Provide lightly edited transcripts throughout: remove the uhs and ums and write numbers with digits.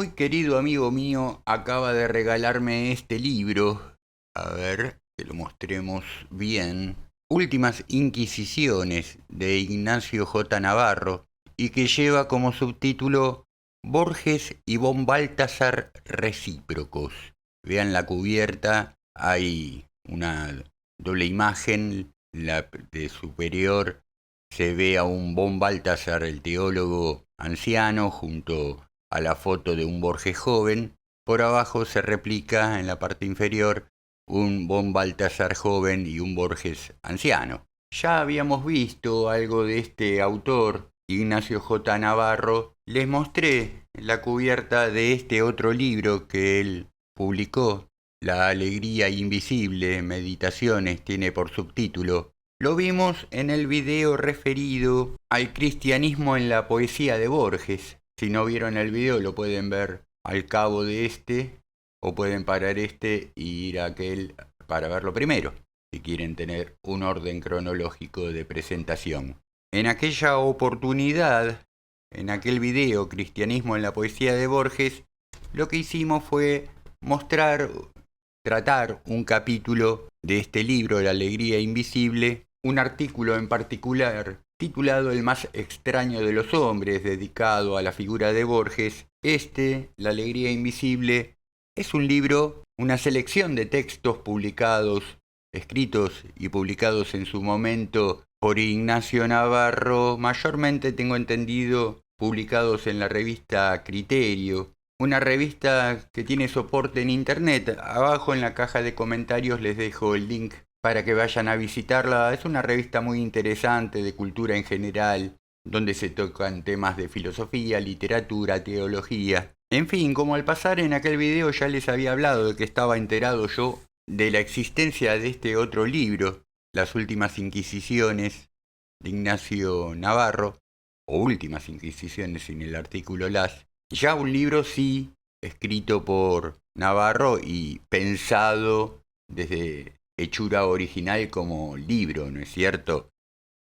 muy querido amigo mío acaba de regalarme este libro. A ver, que lo mostremos bien. Últimas Inquisiciones de Ignacio J. Navarro y que lleva como subtítulo Borges y von Baltasar recíprocos. Vean la cubierta, hay una doble imagen, la de superior se ve a un von Baltasar, el teólogo anciano, junto a la foto de un Borges joven. Por abajo se replica en la parte inferior un von Baltasar joven y un Borges anciano. Ya habíamos visto algo de este autor, Ignacio J. Navarro. Les mostré la cubierta de este otro libro que él publicó, La alegría invisible, meditaciones, tiene por subtítulo. Lo vimos en el video referido al cristianismo en la poesía de Borges. Si no vieron el video lo pueden ver al cabo de este, o pueden parar este y ir a aquel para verlo primero, si quieren tener un orden cronológico de presentación. En aquella oportunidad, en aquel video, Cristianismo en la poesía de Borges, lo que hicimos fue tratar un capítulo de este libro, La alegría invisible, un artículo en particular titulado El más extraño de los hombres, dedicado a la figura de Borges. La alegría invisible, es un libro, una selección de textos escritos y publicados en su momento por Ignacio Navarro, mayormente tengo entendido publicados en la revista Criterio, una revista que tiene soporte en internet. Abajo en la caja de comentarios les dejo el link para que vayan a visitarla. Es una revista muy interesante de cultura en general, donde se tocan temas de filosofía, literatura, teología. En fin, como al pasar en aquel video ya les había hablado de que estaba enterado yo de la existencia de este otro libro, Las últimas Inquisiciones, de Ignacio Navarro, o Últimas Inquisiciones sin el artículo las, ya un libro sí, escrito por Navarro y pensado desde hechura original como libro, ¿no es cierto?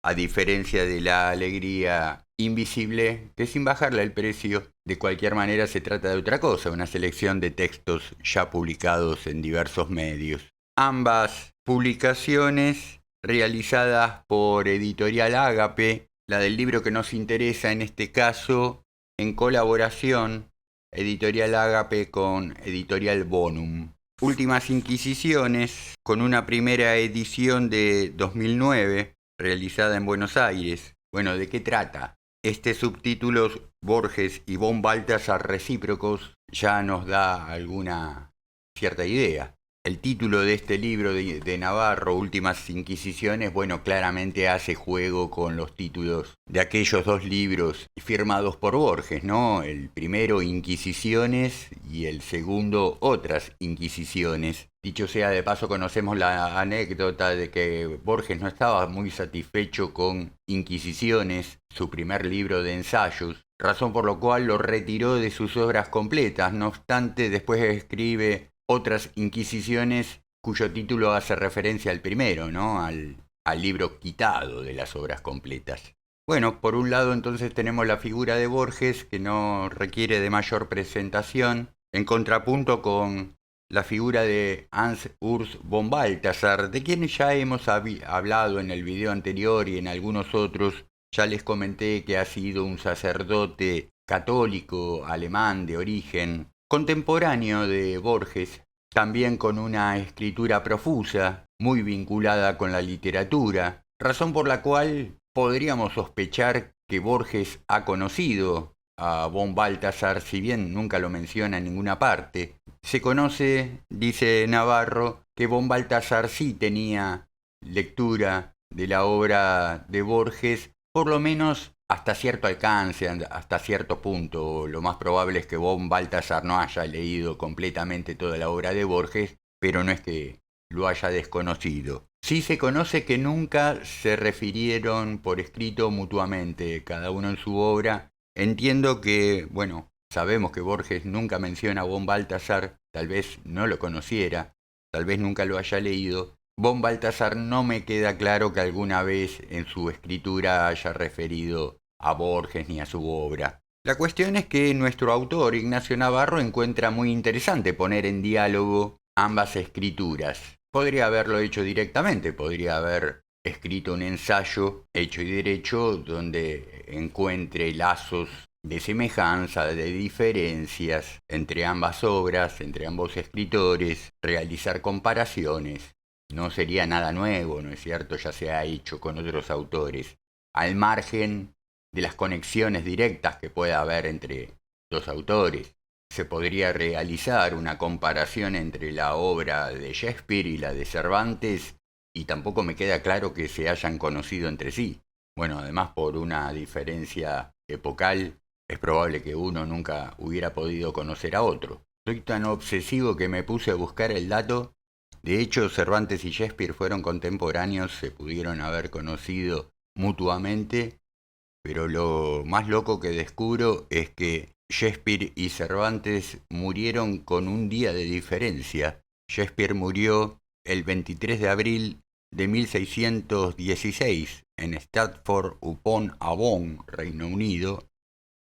A diferencia de La alegría invisible, que sin bajarle el precio, de cualquier manera se trata de otra cosa, una selección de textos ya publicados en diversos medios. Ambas publicaciones realizadas por Editorial Ágape, la del libro que nos interesa en este caso, en colaboración Editorial Ágape con Editorial Bonum. Últimas Inquisiciones, con una primera edición de 2009, realizada en Buenos Aires. Bueno, ¿de qué trata? Este subtítulo, Borges y von Baltasar recíprocos, ya nos da alguna cierta idea. El título de este libro de Navarro, Últimas Inquisiciones, bueno, claramente hace juego con los títulos de aquellos dos libros firmados por Borges, ¿no? El primero, Inquisiciones, y el segundo, Otras Inquisiciones. Dicho sea de paso, conocemos la anécdota de que Borges no estaba muy satisfecho con Inquisiciones, su primer libro de ensayos, razón por la cual lo retiró de sus obras completas. No obstante, después escribe Otras Inquisiciones, cuyo título hace referencia al primero, ¿no? Al libro quitado de las obras completas. Bueno, por un lado entonces tenemos la figura de Borges, que no requiere de mayor presentación, en contrapunto con la figura de Hans Urs von Balthasar, de quien ya hemos hablado en el video anterior y en algunos otros. Ya les comenté que ha sido un sacerdote católico alemán de origen, contemporáneo de Borges, también con una escritura profusa, muy vinculada con la literatura, razón por la cual podríamos sospechar que Borges ha conocido a von Balthasar, si bien nunca lo menciona en ninguna parte. Se conoce, dice Navarro, que von Balthasar sí tenía lectura de la obra de Borges, por lo menos hasta cierto alcance, hasta cierto punto. Lo más probable es que von Balthasar no haya leído completamente toda la obra de Borges, pero no es que lo haya desconocido. Sí se conoce que nunca se refirieron por escrito mutuamente, cada uno en su obra. Entiendo que, bueno, sabemos que Borges nunca menciona a von Balthasar, tal vez no lo conociera, tal vez nunca lo haya leído. Von Balthasar no me queda claro que alguna vez en su escritura haya referido a Borges ni a su obra. La cuestión es que nuestro autor, Ignacio Navarro, encuentra muy interesante poner en diálogo ambas escrituras. Podría haberlo hecho directamente, podría haber escrito un ensayo hecho y derecho donde encuentre lazos de semejanza, de diferencias entre ambas obras, entre ambos escritores, realizar comparaciones. No sería nada nuevo, ¿no es cierto? Ya se ha hecho con otros autores, al margen de las conexiones directas que pueda haber entre dos autores. Se podría realizar una comparación entre la obra de Shakespeare y la de Cervantes y tampoco me queda claro que se hayan conocido entre sí. Bueno, además por una diferencia epocal, es probable que uno nunca hubiera podido conocer a otro. Soy tan obsesivo que me puse a buscar el dato. De hecho, Cervantes y Shakespeare fueron contemporáneos, se pudieron haber conocido mutuamente, pero lo más loco que descubro es que Shakespeare y Cervantes murieron con un día de diferencia. Shakespeare murió el 23 de abril de 1616 en Stratford-upon-Avon, Reino Unido,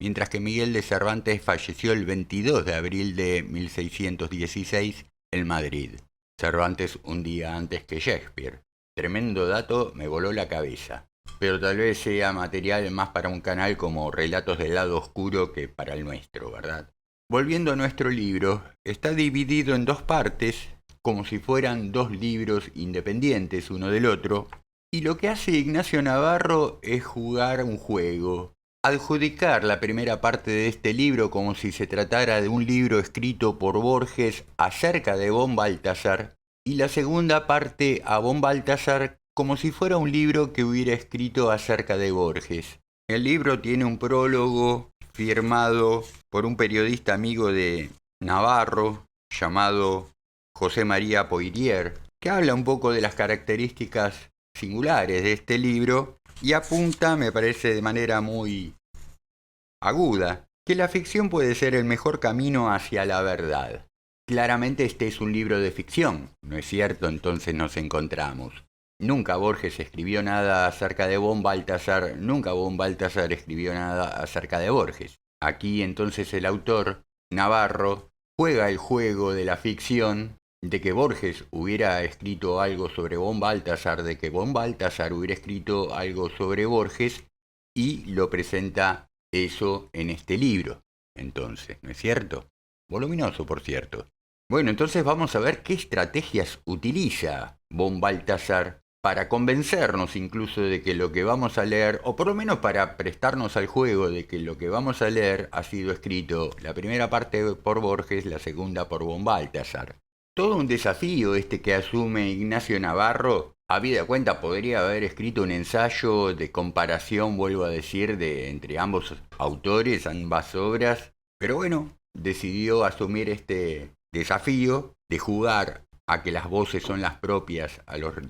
mientras que Miguel de Cervantes falleció el 22 de abril de 1616 en Madrid. Cervantes un día antes que Shakespeare. Tremendo dato, me voló la cabeza. Pero tal vez sea material más para un canal como Relatos del Lado Oscuro que para el nuestro, ¿verdad? Volviendo a nuestro libro, está dividido en dos partes, como si fueran dos libros independientes uno del otro, y lo que hace Ignacio Navarro es jugar un juego, adjudicar la primera parte de este libro como si se tratara de un libro escrito por Borges acerca de von Balthasar, y la segunda parte a von Balthasar como si fuera un libro que hubiera escrito acerca de Borges. El libro tiene un prólogo firmado por un periodista amigo de Navarro llamado José María Poirier, que habla un poco de las características singulares de este libro y apunta, me parece de manera muy aguda, que la ficción puede ser el mejor camino hacia la verdad. Claramente este es un libro de ficción, ¿no es cierto? Entonces nos encontramos. Nunca Borges escribió nada acerca de von Balthasar, nunca von Balthasar escribió nada acerca de Borges. Aquí entonces el autor, Navarro, juega el juego de la ficción, de que Borges hubiera escrito algo sobre von Balthasar, de que von Balthasar hubiera escrito algo sobre Borges, y lo presenta eso en este libro. Entonces, ¿no es cierto? Voluminoso, por cierto. Bueno, entonces vamos a ver qué estrategias utiliza von Balthasar para convencernos incluso de que lo que vamos a leer, o por lo menos para prestarnos al juego de que lo que vamos a leer ha sido escrito la primera parte por Borges, la segunda por von Balthasar. Todo un desafío este que asume Ignacio Navarro. Habida cuenta, podría haber escrito un ensayo de comparación, vuelvo a decir, de entre ambos autores, ambas obras, pero bueno, decidió asumir este desafío de jugar a que las voces son las propias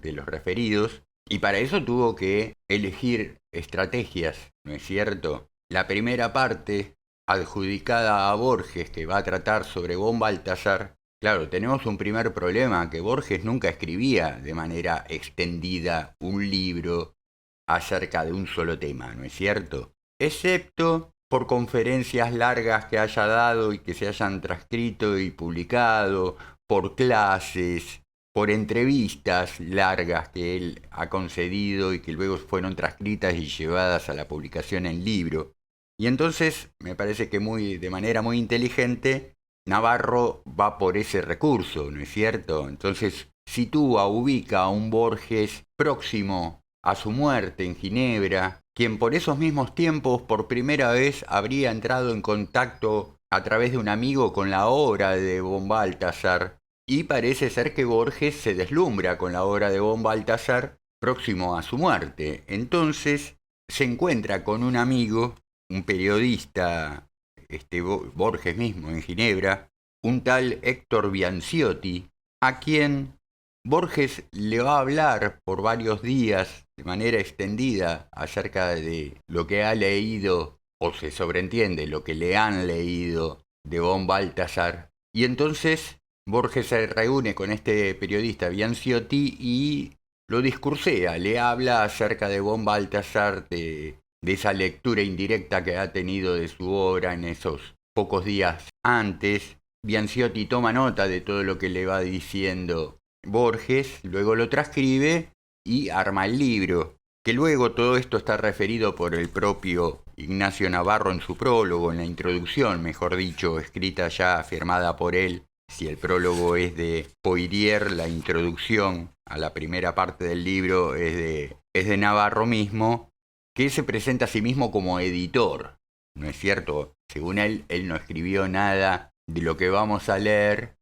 de los referidos, y para eso tuvo que elegir estrategias, ¿no es cierto? La primera parte, adjudicada a Borges, que va a tratar sobre von Balthasar. Claro, tenemos un primer problema, que Borges nunca escribía de manera extendida un libro acerca de un solo tema, ¿no es cierto? Excepto por conferencias largas que haya dado y que se hayan transcrito y publicado, por clases, por entrevistas largas que él ha concedido y que luego fueron transcritas y llevadas a la publicación en libro. Y entonces, me parece que de manera muy inteligente, Navarro va por ese recurso, ¿no es cierto? Entonces ubica a un Borges próximo a su muerte en Ginebra, quien por esos mismos tiempos por primera vez habría entrado en contacto a través de un amigo con la obra de von Balthasar, y parece ser que Borges se deslumbra con la obra de von Balthasar próximo a su muerte. Entonces se encuentra con un amigo, un periodista, Borges mismo en Ginebra, un tal Héctor Bianciotti, a quien Borges le va a hablar por varios días de manera extendida acerca de lo que ha leído, o se sobreentiende lo que le han leído de von Balthasar. Y entonces Borges se reúne con este periodista Bianciotti y lo discursea, le habla acerca de von Balthasar, de de esa lectura indirecta que ha tenido de su obra en esos pocos días antes. Bianciotti toma nota de todo lo que le va diciendo Borges, luego lo transcribe y arma el libro, que luego todo esto está referido por el propio Ignacio Navarro en su prólogo, en la introducción, mejor dicho, escrita ya, firmada por él. Si el prólogo es de Poirier, la introducción a la primera parte del libro es de Navarro mismo, que se presenta a sí mismo como editor, ¿no es cierto? Según él no escribió nada de lo que vamos a leer,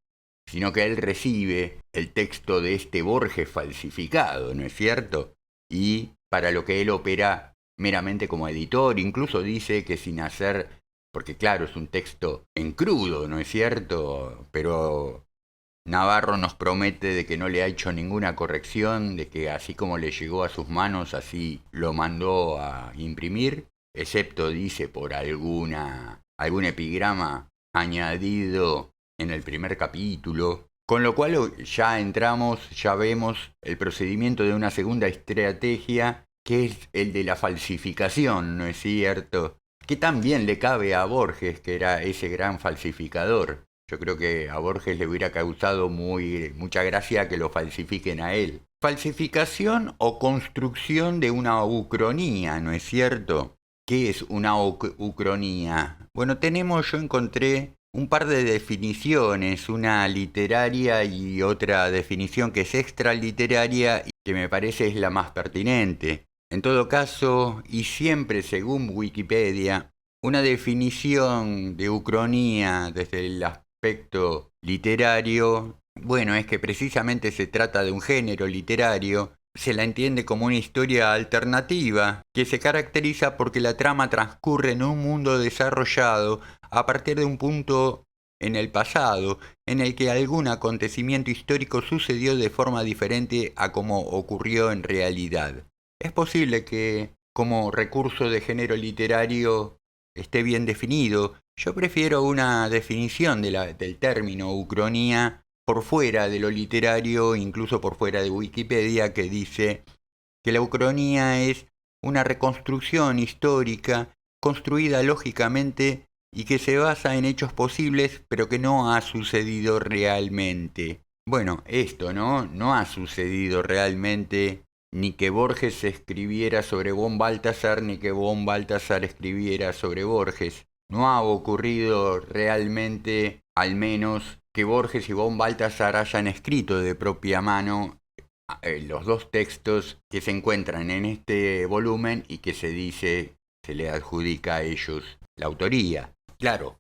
sino que él recibe el texto de este Borges falsificado, ¿no es cierto? Y para lo que él opera meramente como editor, incluso dice que sin hacer, porque claro, es un texto en crudo, ¿no es cierto? Pero Navarro nos promete de que no le ha hecho ninguna corrección, de que así como le llegó a sus manos, así lo mandó a imprimir, excepto, dice, por algún epigrama añadido en el primer capítulo. Con lo cual ya vemos el procedimiento de una segunda estrategia, que es el de la falsificación, ¿no es cierto? Que también le cabe a Borges, que era ese gran falsificador. Yo creo que a Borges le hubiera causado mucha gracia que lo falsifiquen a él. Falsificación o construcción de una ucronía, ¿no es cierto? ¿Qué es una ucronía? Bueno, yo encontré un par de definiciones, una literaria y otra definición que es extraliteraria y que me parece es la más pertinente. En todo caso, y siempre según Wikipedia, una definición de ucronía desde el aspecto literario, bueno, es que precisamente se trata de un género literario. Se la entiende como una historia alternativa que se caracteriza porque la trama transcurre en un mundo desarrollado a partir de un punto en el pasado en el que algún acontecimiento histórico sucedió de forma diferente a como ocurrió en realidad. Es posible que como recurso de género literario esté bien definido. Yo prefiero una definición del término ucronía por fuera de lo literario, incluso por fuera de Wikipedia, que dice que la ucronía es una reconstrucción histórica construida lógicamente y que se basa en hechos posibles, pero que no ha sucedido realmente. Bueno, esto, ¿no? No ha sucedido realmente, ni que Borges escribiera sobre von Balthasar, ni que von Balthasar escribiera sobre Borges. No ha ocurrido realmente, al menos, que Borges y von Balthasar hayan escrito de propia mano los dos textos que se encuentran en este volumen y que se le adjudica a ellos la autoría. Claro,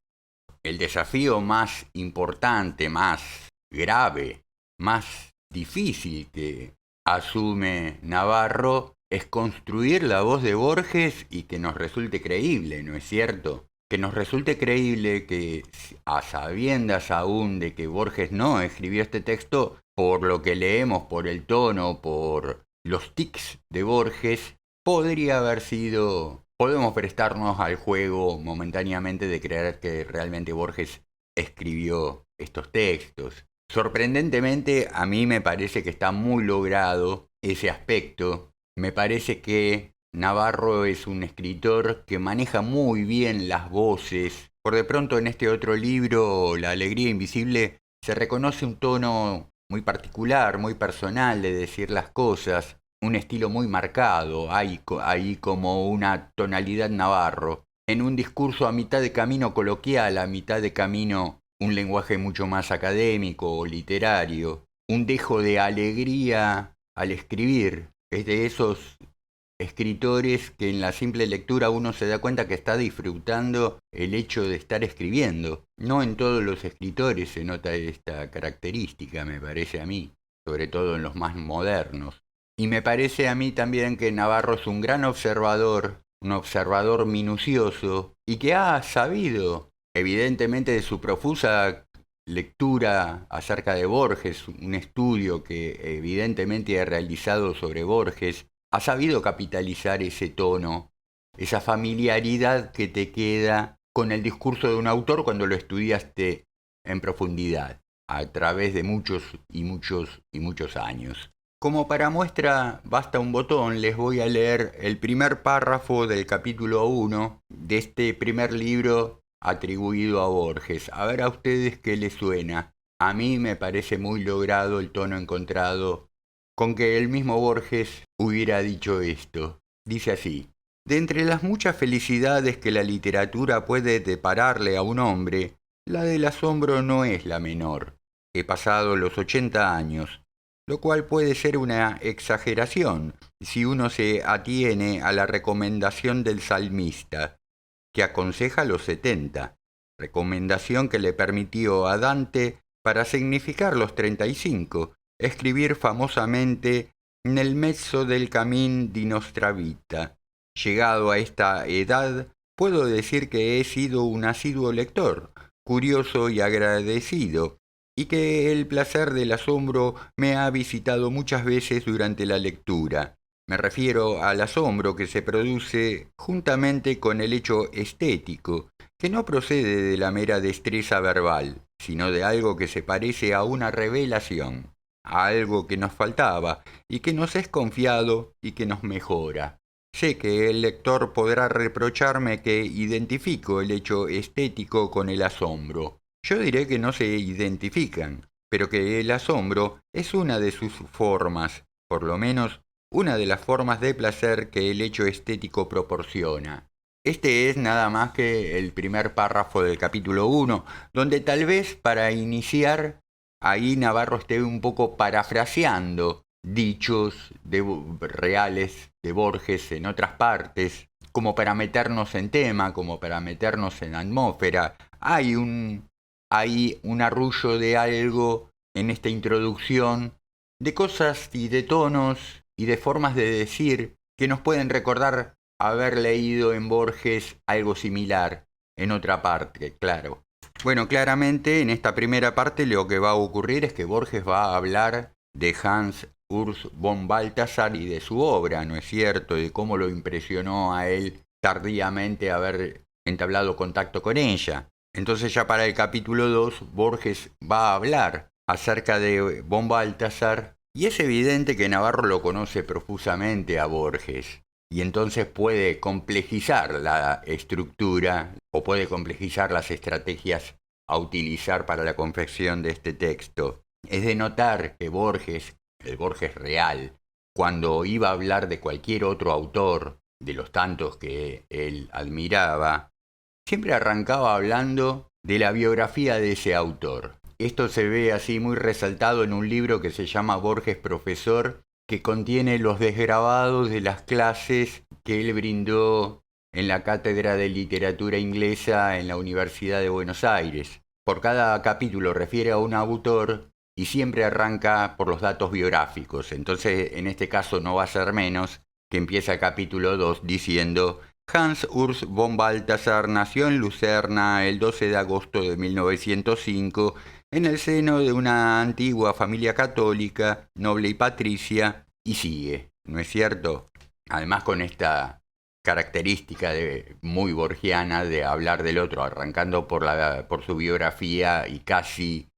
el desafío más importante, más grave, más difícil que asume Navarro es construir la voz de Borges y que nos resulte creíble, ¿no es cierto? Que nos resulte creíble que, a sabiendas aún de que Borges no escribió este texto, por lo que leemos, por el tono, por los tics de Borges, podría haber sido. Podemos prestarnos al juego momentáneamente de creer que realmente Borges escribió estos textos. Sorprendentemente, a mí me parece que está muy logrado ese aspecto. Me parece que Navarro es un escritor que maneja muy bien las voces. Por de pronto en este otro libro, La alegría invisible, se reconoce un tono muy particular, muy personal de decir las cosas, un estilo muy marcado, hay como una tonalidad Navarro. En un discurso a mitad de camino coloquial, a mitad de camino un lenguaje mucho más académico o literario, un dejo de alegría al escribir. Es de esos escritores que en la simple lectura uno se da cuenta que está disfrutando el hecho de estar escribiendo. No en todos los escritores se nota esta característica, me parece a mí, sobre todo en los más modernos. Y me parece a mí también que Navarro es un gran observador, un observador minucioso, y que ha sabido, evidentemente de su profusa lectura acerca de Borges, un estudio que evidentemente ha realizado sobre Borges, ha sabido capitalizar ese tono, esa familiaridad que te queda con el discurso de un autor cuando lo estudiaste en profundidad, a través de muchos y muchos y muchos años. Como para muestra basta un botón, les voy a leer el primer párrafo del capítulo 1 de este primer libro atribuido a Borges. A ver a ustedes qué les suena. A mí me parece muy logrado el tono encontrado con que el mismo Borges hubiera dicho esto. Dice así: de entre las muchas felicidades que la literatura puede depararle a un hombre, la del asombro no es la menor. He pasado los 80 años, lo cual puede ser una exageración si uno se atiene a la recomendación del salmista, que aconseja los 70, recomendación que le permitió a Dante, para significar los 35, escribir famosamente nel mezzo del camin di nostra vita. Llegado a esta edad, puedo decir que he sido un asiduo lector, curioso y agradecido, y que el placer del asombro me ha visitado muchas veces durante la lectura. Me refiero al asombro que se produce juntamente con el hecho estético, que no procede de la mera destreza verbal, sino de algo que se parece a una revelación, a algo que nos faltaba y que nos es confiado y que nos mejora. Sé que el lector podrá reprocharme que identifico el hecho estético con el asombro. Yo diré que no se identifican, pero que el asombro es una de sus formas, por lo menos una de las formas de placer que el hecho estético proporciona. Este es nada más que el primer párrafo del capítulo 1, donde tal vez para iniciar, ahí Navarro esté un poco parafraseando dichos reales de Borges en otras partes, como para meternos en tema, como para meternos en atmósfera. Hay un arrullo de algo en esta introducción, de cosas y de tonos y de formas de decir que nos pueden recordar haber leído en Borges algo similar en otra parte, claro. Bueno, claramente en esta primera parte lo que va a ocurrir es que Borges va a hablar de Hans Urs von Balthasar y de su obra, ¿no es cierto? De cómo lo impresionó a él tardíamente haber entablado contacto con ella. Entonces ya para el capítulo 2 Borges va a hablar acerca de von Balthasar, y es evidente que Navarro lo conoce profusamente a Borges, y entonces puede complejizar la estructura o puede complejizar las estrategias a utilizar para la confección de este texto. Es de notar que Borges, el Borges real, cuando iba a hablar de cualquier otro autor, de los tantos que él admiraba, siempre arrancaba hablando de la biografía de ese autor. Esto se ve así muy resaltado en un libro que se llama Borges Profesor, que contiene los desgrabados de las clases que él brindó en la Cátedra de Literatura Inglesa en la Universidad de Buenos Aires. Por cada capítulo refiere a un autor y siempre arranca por los datos biográficos. Entonces, en este caso no va a ser menos, que empieza el capítulo 2 diciendo: Hans Urs von Balthasar nació en Lucerna el 12 de agosto de 1905 en el seno de una antigua familia católica, noble y patricia, y sigue, ¿no es cierto? Además con esta característica muy borgiana de hablar del otro, arrancando por su biografía y casi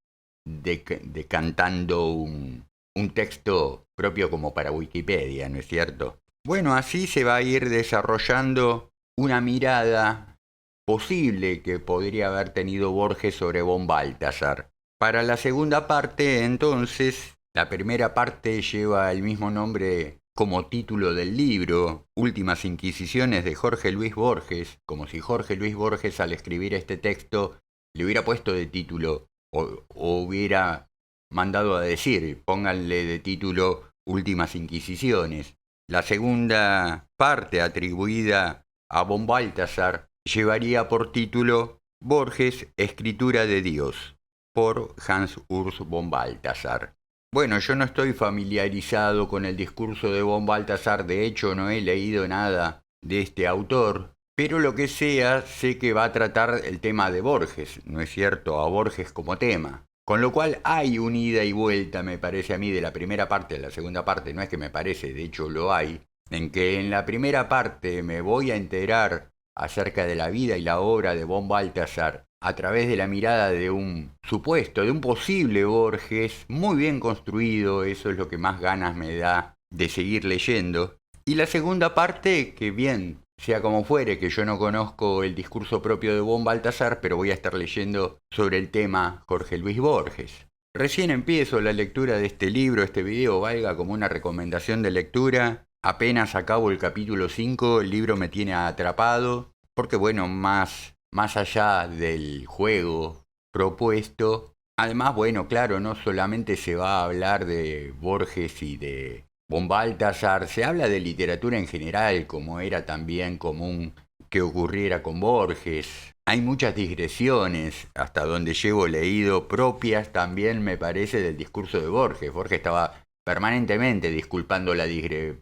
decantando un texto propio como para Wikipedia, ¿no es cierto? Bueno, así se va a ir desarrollando una mirada posible que podría haber tenido Borges sobre von Balthasar. Para la segunda parte, entonces, la primera parte lleva el mismo nombre como título del libro, Últimas Inquisiciones de Jorge Luis Borges, como si Jorge Luis Borges al escribir este texto le hubiera puesto de título o hubiera mandado a decir, pónganle de título Últimas Inquisiciones. La segunda parte atribuida a von Balthasar llevaría por título Borges, Escritura de Dios, por Hans Urs von Balthasar. Bueno, yo no estoy familiarizado con el discurso de von Balthasar, de hecho no he leído nada de este autor, pero lo que sea, sé que va a tratar el tema de Borges, ¿no es cierto?, a Borges como tema. Con lo cual hay un ida y vuelta, me parece a mí, de la primera parte a la segunda parte, no es que me parece, de hecho lo hay, en que en la primera parte me voy a enterar acerca de la vida y la obra de von Balthasar a través de la mirada de un supuesto, de un posible Borges, muy bien construido, eso es lo que más ganas me da de seguir leyendo. Y la segunda parte, que bien, sea como fuere, que yo no conozco el discurso propio de Von Baltasar, pero voy a estar leyendo sobre el tema Jorge Luis Borges. Recién empiezo la lectura de este libro, este video valga como una recomendación de lectura. Apenas acabo el capítulo 5, el libro me tiene atrapado, porque bueno, más allá del juego propuesto, además, bueno, claro, no solamente se va a hablar de Borges y de Von Baltasar, se habla de literatura en general, como era también común que ocurriera con Borges. Hay muchas digresiones, hasta donde llevo leído, propias también me parece del discurso de Borges. Borges estaba permanentemente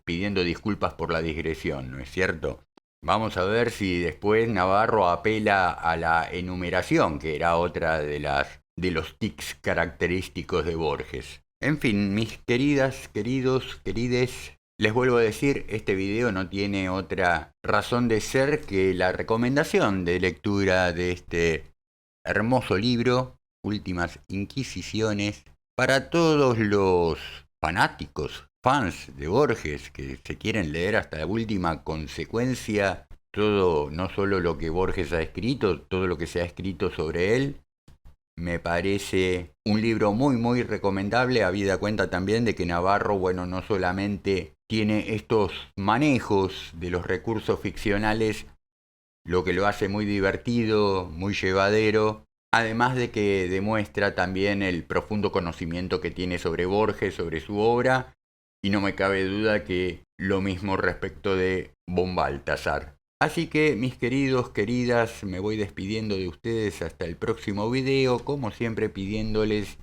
pidiendo disculpas por la digresión, ¿no es cierto? Vamos a ver si después Navarro apela a la enumeración, que era otra de los tics característicos de Borges. En fin, mis queridas, queridos, querides, les vuelvo a decir, este video no tiene otra razón de ser que la recomendación de lectura de este hermoso libro, Últimas Inquisiciones, para todos los fanáticos, fans de Borges, que se quieren leer hasta la última consecuencia, todo, no solo lo que Borges ha escrito, todo lo que se ha escrito sobre él. Me parece un libro muy muy recomendable, habida cuenta también de que Navarro, bueno, no solamente tiene estos manejos de los recursos ficcionales, lo que lo hace muy divertido, muy llevadero, además de que demuestra también el profundo conocimiento que tiene sobre Borges, sobre su obra, y no me cabe duda que lo mismo respecto de Von Baltasar. Así que, mis queridos, queridas, me voy despidiendo de ustedes hasta el próximo video, como siempre pidiéndoles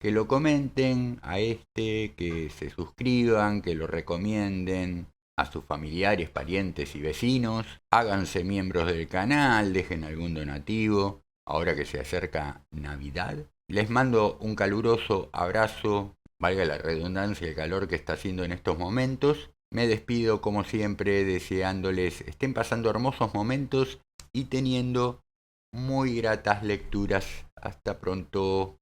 que lo comenten a que se suscriban, que lo recomienden a sus familiares, parientes y vecinos, háganse miembros del canal, dejen algún donativo, ahora que se acerca Navidad. Les mando un caluroso abrazo, valga la redundancia, el calor que está haciendo en estos momentos. Me despido como siempre deseándoles estén pasando hermosos momentos y teniendo muy gratas lecturas. Hasta pronto.